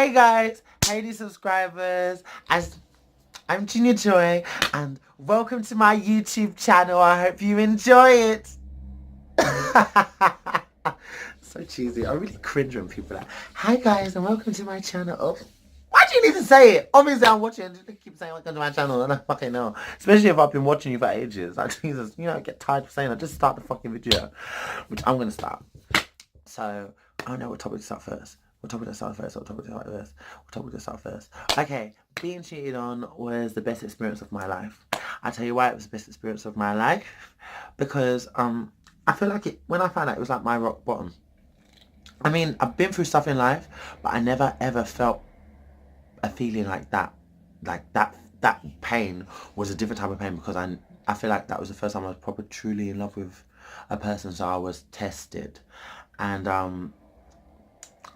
Hey guys, hey new subscribers, as I'm Junior Joy and welcome to my YouTube channel. I hope you enjoy it. So cheesy. I really cringe when people are like, hi guys and welcome to my channel. Oh, why do you need to say it? Obviously I'm watching and you keep saying welcome to my channel and I fucking know. Especially if I've been watching you for ages. Like Jesus, I get tired of saying that. Just start the fucking video. Which I'm gonna start. So, oh no, what topic to start first? What topic to start first? What topic to start first? What topic to start first? Okay, being cheated on was the best experience of my life. I tell you why it was the best experience of my life. Because I feel like when I found out it was like my rock bottom. I mean, I've been through stuff in life, but I never ever felt a feeling like that. Like that pain was a different type of pain because I feel like that was the first time I was probably truly in love with a person, so I was tested. And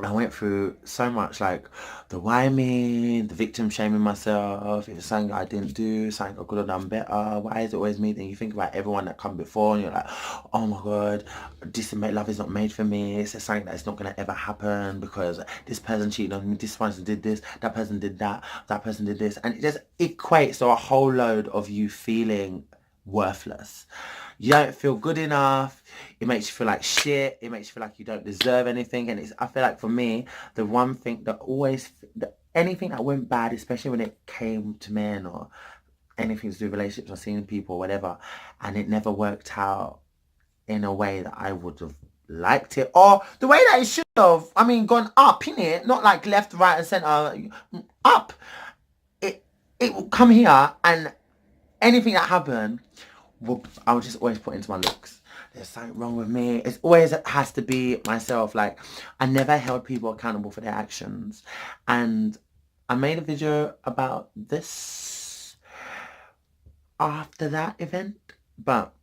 I went through so much, like the why me, the victim shaming myself. If it's something I didn't do, something I could have done better, why is it always me? Then you think about everyone that come before and you're like, oh my god, love is not made for me. It's just something that's not going to ever happen because this person cheated on me, this person did this, that person did that, that person did this. And it just equates to a whole load of you feeling worthless. You don't feel good enough. It makes you feel like shit. It makes you feel like you don't deserve anything. And I feel like for me, the one thing that anything that went bad, especially when it came to men or anything to do with relationships or seeing people or whatever, and it never worked out in a way that I would have liked it or the way that it should have. I mean, gone up, innit? Not like left, right and center, up. It will come here and anything that happened, I would just always put into my looks. There's something wrong with me. It always has to be myself. Like, I never held people accountable for their actions. And I made a video about this after that event. But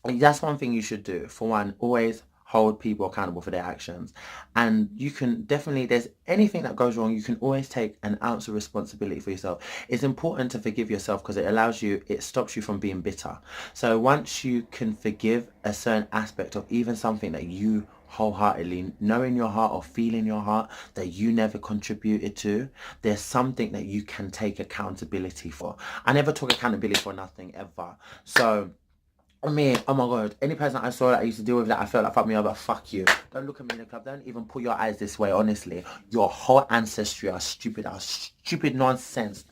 that's one thing you should do. For one, always hold people accountable for their actions. And you can definitely, there's anything that goes wrong, you can always take an ounce of responsibility for yourself. It's important to forgive yourself because it stops you from being bitter. So once you can forgive a certain aspect of even something that you wholeheartedly know in your heart or feel in your heart that you never contributed to, there's something that you can take accountability for. I never took accountability for nothing ever. So I mean, oh my god, any person I saw that I used to deal with that I felt like fuck me over, fuck you. Don't look at me in the club, don't even put your eyes this way, honestly. Your whole ancestry are stupid nonsense.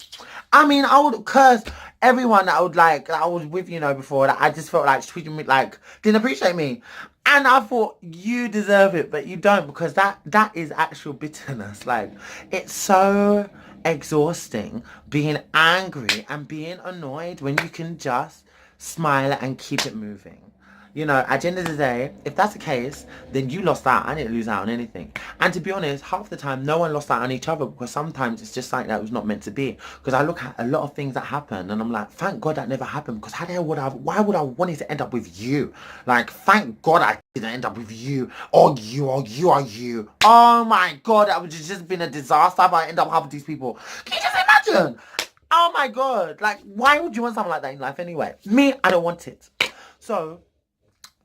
I mean, I would curse everyone that I was with, before, that I just felt like treating me like, didn't appreciate me. And I thought, you deserve it, but you don't, because that is actual bitterness. Like, it's so exhausting being angry and being annoyed when you can just smile and keep it moving. At the end of the day, if that's the case, then you lost out. I didn't lose out on anything. And to be honest, half the time, no one lost out on each other because sometimes it's just something that was not meant to be. Because I look at a lot of things that happen and I'm like, thank God that never happened because why would I want it to end up with you? Like, thank God I didn't end up with you or you or you or you. Oh my God, that would have just been a disaster if I end up having these people. Can you just imagine? Oh my god, like why would you want something like that in life anyway? Me, I don't want it. So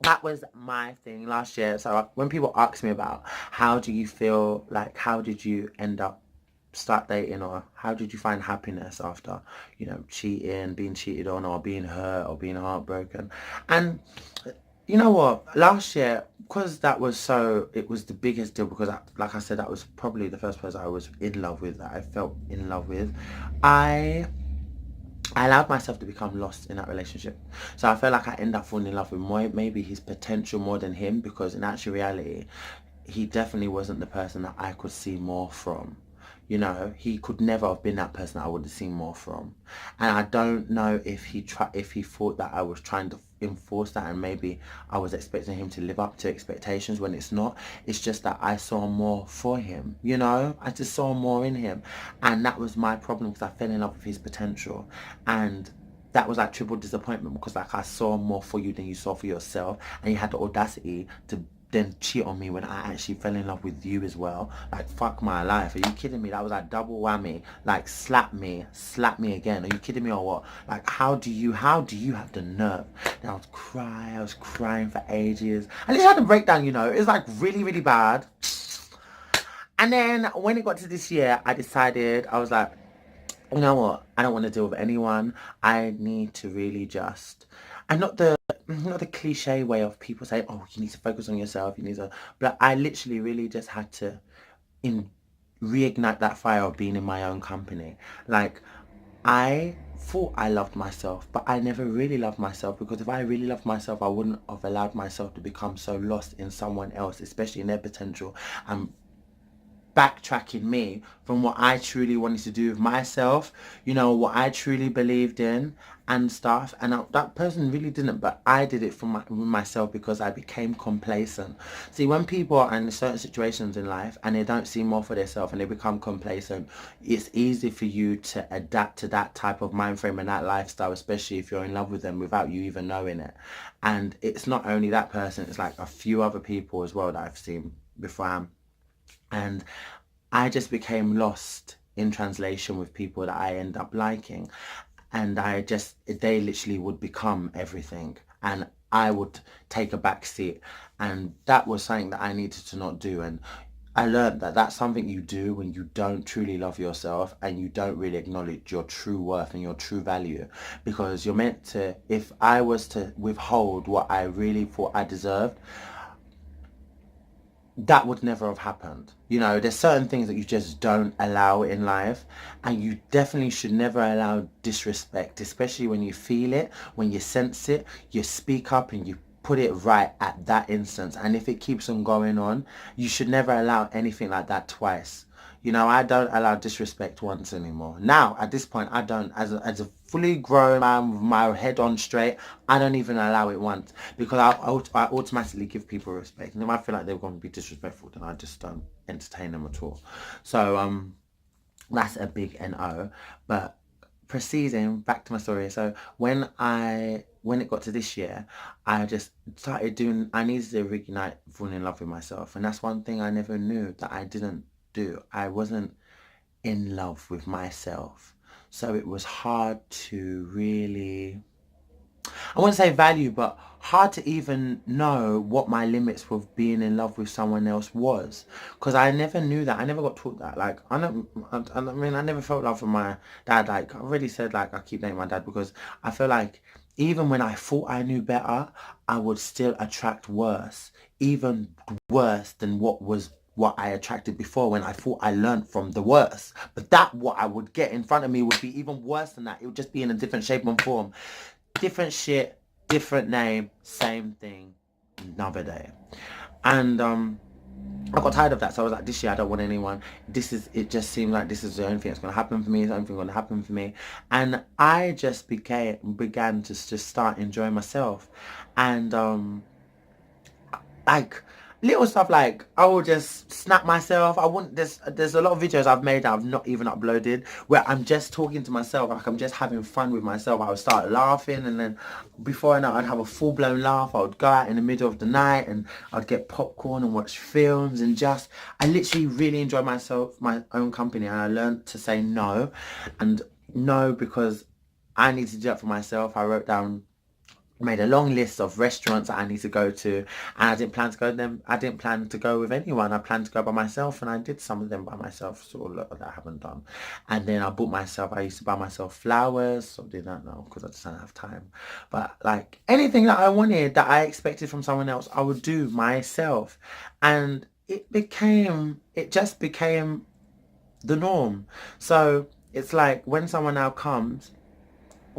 that was my thing last year. So when people ask me about how do you feel, like how did you end up start dating or how did you find happiness after, cheating, being cheated on or being hurt or being heartbroken. And you know what? Last year, because it was the biggest deal because, like I said, that was probably the first person I was in love with, that I felt in love with. I I allowed myself to become lost in that relationship. So I felt like I ended up falling in love with maybe his potential more than him because in actual reality, he definitely wasn't the person that I could see more from. He could never have been that person that I would have seen more from. And I don't know if if he thought that I was trying to enforce that and maybe I was expecting him to live up to expectations when it's not. It's just that I saw more for him, I just saw more in him. And that was my problem because I fell in love with his potential. And that was like triple disappointment because like I saw more for you than you saw for yourself, and you had the audacity to then cheat on me when I actually fell in love with you as well. Like, fuck my life. Are you kidding me? That was like double whammy. Like, slap me again. Are you kidding me or what? Like, how do you have the nerve? Then I was crying for ages. I just had a breakdown, It was like really, really bad. And then when it got to this year, I decided, I was like, you know what? I don't want to deal with anyone. I need to really just, and not the cliche way of people saying, oh, you need to focus on yourself. You need to, but I literally really just had to in reignite that fire of being in my own company. Like, I thought I loved myself, but I never really loved myself, because if I really loved myself, I wouldn't have allowed myself to become so lost in someone else, especially in their potential, and backtracking me from what I truly wanted to do with myself, you know, what I truly believed in and stuff. And that person really didn't, but I did it for myself, because I became complacent. See, when people are in certain situations in life and they don't see more for themselves and they become complacent, it's easy for you to adapt to that type of mind frame and that lifestyle, especially if you're in love with them without you even knowing it. And it's not only that person, it's like a few other people as well that I've seen before. And I just became lost in translation with people that I end up liking. And they literally would become everything. And I would take a back seat. And that was something that I needed to not do. And I learned that that's something you do when you don't truly love yourself and you don't really acknowledge your true worth and your true value. Because you're meant to, if I was to withhold what I really thought I deserved, that would never have happened. You know, there's certain things that you just don't allow in life, and you definitely should never allow disrespect, especially when you feel it, when you sense it, you speak up and you put it right at that instance. And if it keeps on going on, you should never allow anything like that twice. You know, I don't allow disrespect once anymore. Now, at this point, I don't. As a fully grown man with my head on straight, I don't even allow it once, because I automatically give people respect. And if I feel like they're going to be disrespectful, then I just don't entertain them at all. So, that's a big NO. But proceeding back to my story. So when it got to this year, I just started doing, I needed to reignite falling in love with myself. And that's one thing I never knew that I didn't do. I wasn't in love with myself. So it was hard to really, I wouldn't say value, but hard to even know what my limits with being in love with someone else was. Because I never knew that. I never got taught that. Like, I mean, I never felt love for my dad. Like, I already said, like, I keep naming my dad because I feel like even when I thought I knew better, I would still attract worse. Even worse than what I attracted before, when I thought I learned from the worst. But that what I would get in front of me would be even worse than that. It would just be in a different shape and form. Different shit, different name, same thing, another day. And I got tired of that, so I was like, this year I don't want anyone. It just seemed like this is the only thing that's going to happen for me. It's the only thing going to happen for me. And I just began to just start enjoying myself. And like little stuff, like I will just snap myself. I wouldn't, there's a lot of videos I've made that I've not even uploaded, where I'm just talking to myself, like I'm just having fun with myself. I would start laughing, and then before I know, I'd have a full-blown laugh. I would go out in the middle of the night and I'd get popcorn and watch films, and just, I literally really enjoy myself, my own company. And I learned to say no, and no, because I need to do that for myself. I wrote down, made a long list of restaurants that I need to go to, and I didn't plan to go them. I didn't plan to go with anyone. I planned to go by myself, and I did some of them by myself. Sort of that I haven't done. And then I bought myself. I used to buy myself flowers. So I did that now because I just don't have time. But like anything that I wanted that I expected from someone else, I would do myself, and it just became the norm. So it's like when someone now comes,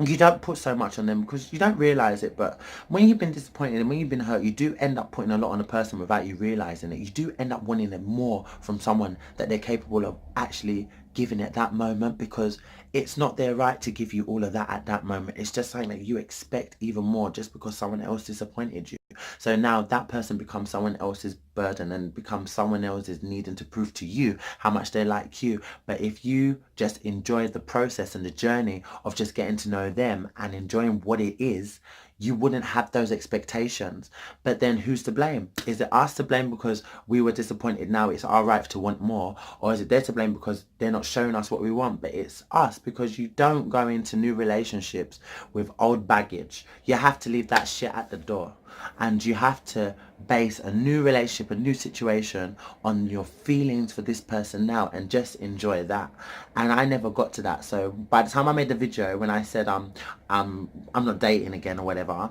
you don't put so much on them because you don't realize it, but when you've been disappointed and when you've been hurt, you do end up putting a lot on a person without you realizing it. You do end up wanting them more from someone that they're capable of actually giving at that moment, because it's not their right to give you all of that at that moment. It's just something that you expect even more just because someone else disappointed you. So now that person becomes someone else's burden and becomes someone else's needing to prove to you how much they like you. But if you just enjoy the process and the journey of just getting to know them and enjoying what it is, you wouldn't have those expectations. But then who's to blame? Is it us to blame because we were disappointed, now it's our right to want more? Or is it they to blame because they're not showing us what we want? But it's us, because you don't go into new relationships with old baggage. You have to leave that shit at the door. and you have to base a new relationship, a new situation on your feelings for this person now and just enjoy that. And I never got to that. So by the time I made the video when I said I'm not dating again or whatever,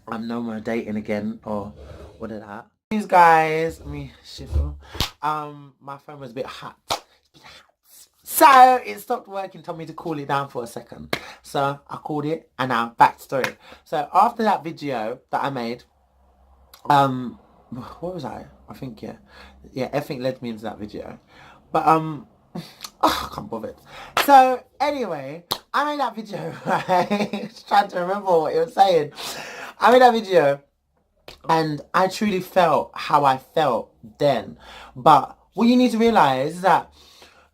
I'm no more dating again or what did that? These guys, let me shuffle. My phone was a bit hot. So it stopped working, told me to cool it down for a second. So I called it and now back to story. So after that video that I made, what was I think everything led me into that video. But oh, I can't bother it. So anyway, I made that video, right? Just trying to remember what it was saying. I made that video and I truly felt how I felt then. But what you need to realize is that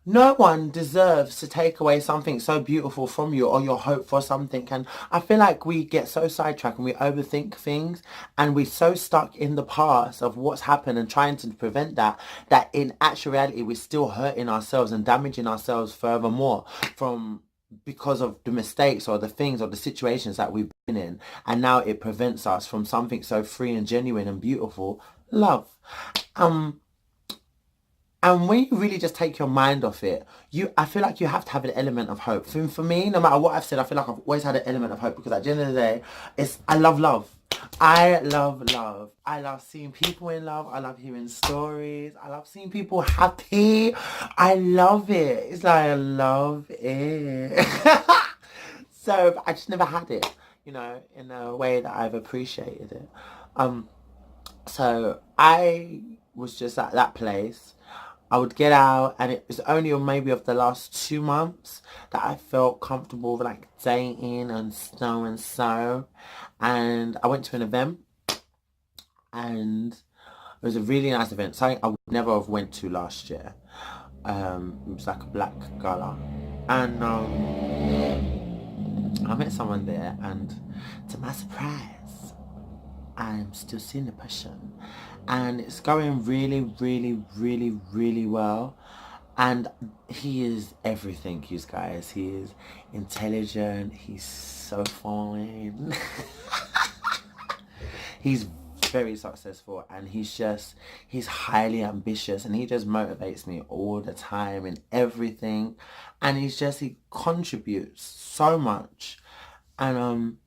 no one deserves to take away something so beautiful from you or your hope for something. And I feel like we get so sidetracked and we overthink things and we're so stuck in the past of what's happened and trying to prevent that, that in actuality we're still hurting ourselves and damaging ourselves furthermore because of the mistakes or the things or the situations that we've been in. And now it prevents us from something so free and genuine and beautiful, love. And when you really just take your mind off it, I feel like you have to have an element of hope. For me, no matter what I've said, I feel like I've always had an element of hope because at the end of the day, I love love. I love love. I love seeing people in love. I love hearing stories. I love seeing people happy. I love it. It's like I love it. So I just never had it, in a way that I've appreciated it. So I was just at that place. I would get out and it was only maybe of the last 2 months that I felt comfortable with like dating and so. And I went to an event and it was a really nice event. Something I would never have went to last year. It was like a black gala. And I met someone there and to my surprise, I'm still seeing the person and it's going really, really, really, really well. And he is everything, you guys. He is intelligent. He's so fine. He's very successful and he's highly ambitious and he just motivates me all the time in everything. And he contributes so much. And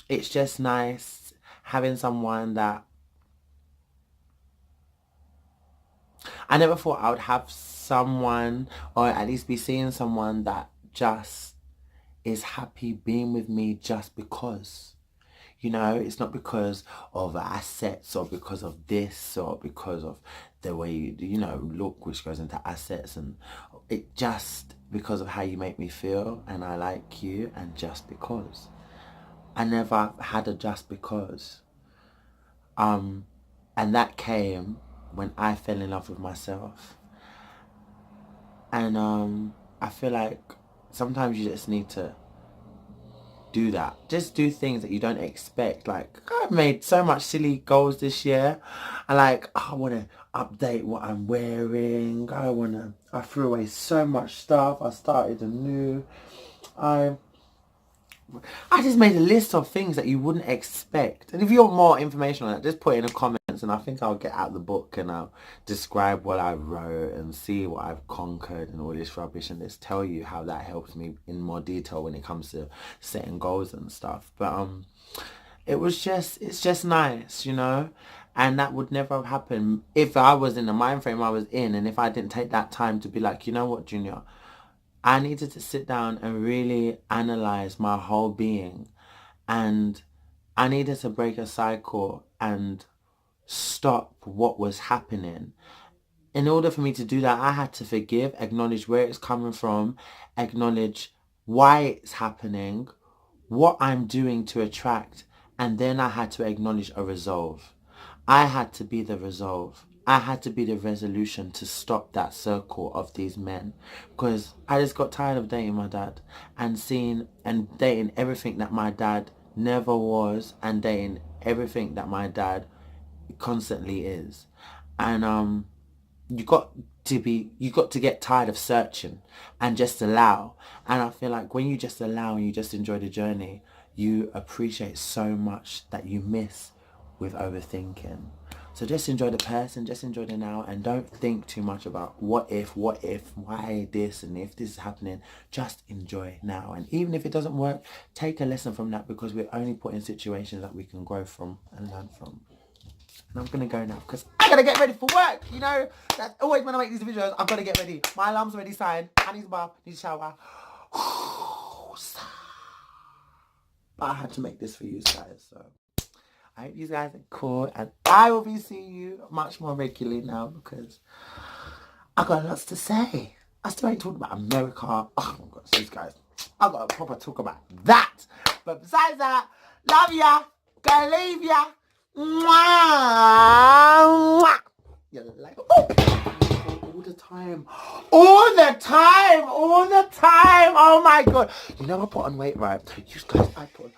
it's just nice having someone that I never thought I would have someone or at least be seeing someone that just is happy being with me just because. It's not because of assets or because of this or because of the way you look, which goes into assets, and it just because of how you make me feel and I like you and just because. I never had a just because. And that came when I fell in love with myself. And I feel like sometimes you just need to do that. Just do things that you don't expect. Like, I've made so much silly goals this year. And I want to update what I'm wearing. I threw away so much stuff. I started anew. I just made a list of things that you wouldn't expect. And if you want more information on that, just put it in the comments and I think I'll get out the book and I'll describe what I wrote and see what I've conquered and all this rubbish and just tell you how that helps me in more detail when it comes to setting goals and stuff. But it's just nice, and that would never have happened if I was in the mind frame I was in and if I didn't take that time to be like, you know what, Junior, I needed to sit down and really analyze my whole being, and I needed to break a cycle and stop what was happening. In order for me to do that, I had to forgive, acknowledge where it's coming from, acknowledge why it's happening, what I'm doing to attract, and then I had to acknowledge a resolve. I had to be the resolve. I had to be the resolution to stop that circle of these men, because I just got tired of dating my dad and seeing and dating everything that my dad never was and dating everything that my dad constantly is. And you got to get tired of searching and just allow. And I feel like when you just allow and you just enjoy the journey, you appreciate so much that you miss with overthinking. So just enjoy the person, just enjoy the now, and don't think too much about what if, why this, and if this is happening. Just enjoy now. And even if it doesn't work, take a lesson from that, because we're only put in situations that we can grow from and learn from. And I'm going to go now because I got to get ready for work. You know, that's always when I make these videos, I've got to get ready. My alarm's already signed. I need a bath, need a shower. But I had to make this for you guys, so I hope you guys are cool, and I will be seeing you much more regularly now because I got lots to say. I still ain't talking about America. Oh my god, these guys, I got to proper talk about that. But besides that, love ya, gonna leave ya. Mwah. You're like, oh, all the time, all the time. Oh my god, you know I put on weight, right? You guys, I put on